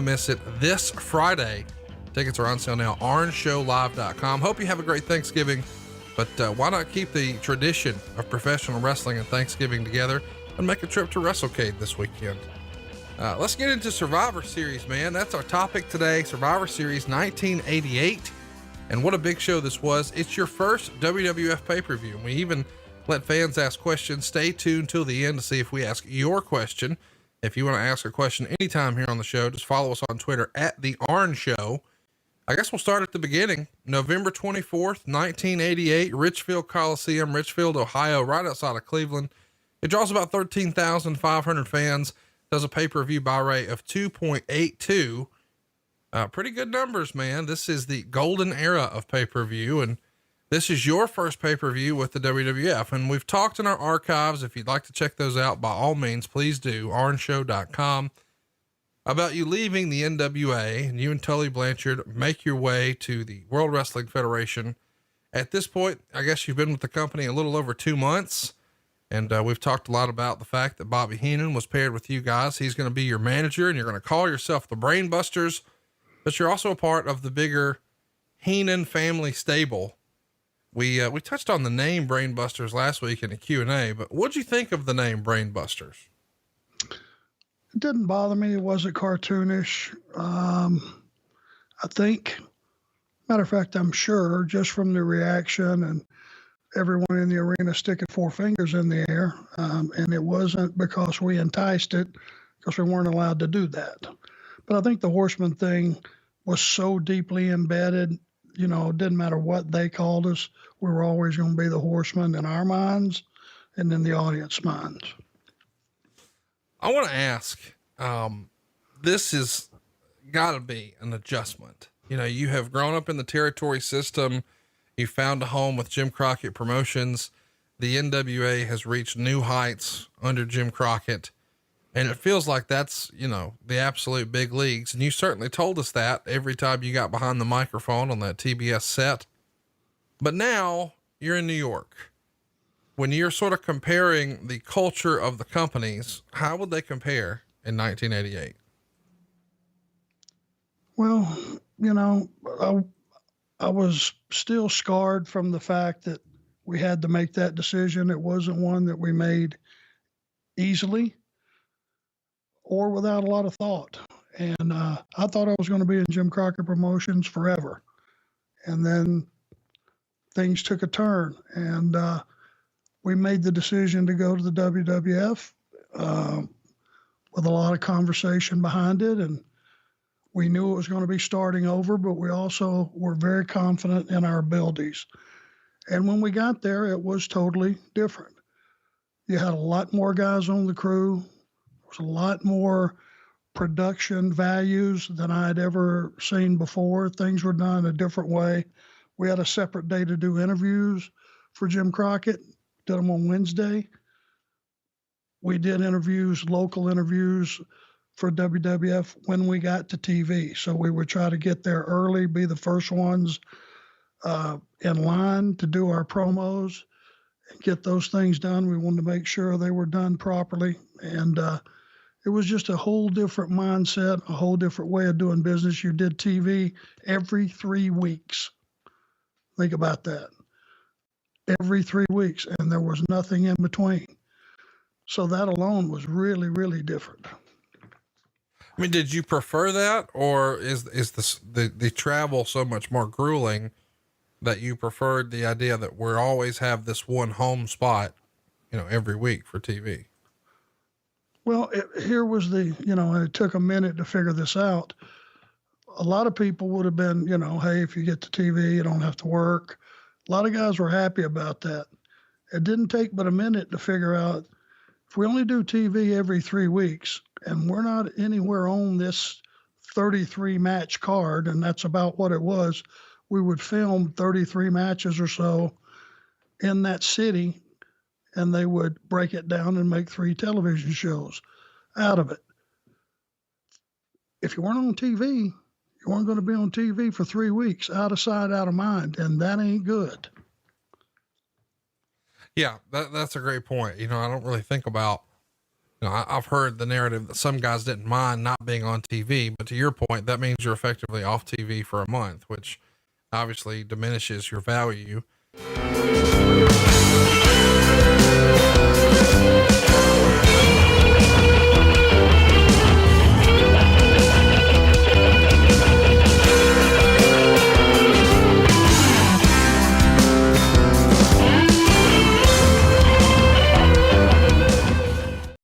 miss it this Friday. Tickets are on sale now, arnshowlive.com. Hope you have a great Thanksgiving, but why not keep the tradition of professional wrestling and Thanksgiving together and make a trip to WrestleCade this weekend. Let's get into Survivor Series, man. That's our topic today, Survivor Series 1988. And what a big show this was. It's your first WWF pay-per-view. We even let fans ask questions. Stay tuned till the end to see if we ask your question. If you want to ask a question anytime here on the show, just follow us on Twitter at The Arn Show. I guess we'll start at the beginning. November 24th, 1988, Richfield Coliseum, Richfield, Ohio, right outside of Cleveland. It draws about 13,500 fans, does a pay-per-view buy rate of 2.82. Pretty good numbers, man. This is the golden era of pay-per-view, and this is your first pay-per-view with the WWF. And we've talked in our archives. If you'd like to check those out, by all means, please do. arnshow.com, about you leaving the NWA and you and Tully Blanchard make your way to the World Wrestling Federation. At this point, I guess you've been with the company a little over 2 months. And we've talked a lot about the fact that Bobby Heenan was paired with you guys. He's going to be your manager, and you're going to call yourself the Brainbusters, but you're also a part of the bigger Heenan family stable. We touched on the name Brainbusters last week in a Q&A, but what'd you think of the name Brainbusters? It didn't bother me. It wasn't cartoonish. I think, matter of fact, I'm sure just from the reaction and everyone in the arena sticking four fingers in the air. And it wasn't because we enticed it, because we weren't allowed to do that. But I think the Horseman thing was so deeply embedded, you know, it didn't matter what they called us. We were always going to be the Horsemen in our minds and in the audience minds. I want to ask, this has got to be an adjustment. You know, you have grown up in the territory system. You found a home with Jim Crockett Promotions. The NWA has reached new heights under Jim Crockett, and it feels like that's, you know, the absolute big leagues. And you certainly told us that every time you got behind the microphone on that TBS set. But now you're in New York. When you're sort of comparing the culture of the companies, how would they compare in 1988? Well, you know, I was still scarred from the fact that we had to make that decision. It wasn't one that we made easily or without a lot of thought. And I thought I was going to be in Jim Crockett Promotions forever. And then things took a turn, and we made the decision to go to the WWF with a lot of conversation behind it. And we knew it was going to be starting over, but we also were very confident in our abilities. And when we got there, it was totally different. You had a lot more guys on the crew. There was a lot more production values than I had ever seen before. Things were done a different way. We had a separate day to do interviews for Jim Crockett, did them on Wednesday. We did interviews, local interviews for WWF when we got to TV. So we would try to get there early, be the first ones in line to do our promos and get those things done. We wanted to make sure they were done properly. And it was just a whole different mindset, a whole different way of doing business. You did TV every 3 weeks. Think about that. Every 3 weeks, and there was nothing in between. So that alone was really, really different. I mean, did you prefer that, or is the travel so much more grueling that you preferred the idea that we always have this one home spot, you know, every week for TV? Well, here was the, you know, and it took a minute to figure this out. A lot of people would have been, you know, hey, if you get to TV, you don't have to work. A lot of guys were happy about that. It didn't take but a minute to figure out, if we only do TV every 3 weeks and we're not anywhere on this 33 match card, and that's about what it was, we would film 33 matches or so in that city, and they would break it down and make 3 television shows out of it. If you weren't on TV, you weren't going to be on TV for 3 weeks, out of sight, out of mind, and that ain't good. Yeah, that's a great point. You know, I don't really think about, I've heard the narrative that some guys didn't mind not being on TV, but to your point, that means you're effectively off TV for a month, which obviously diminishes your value.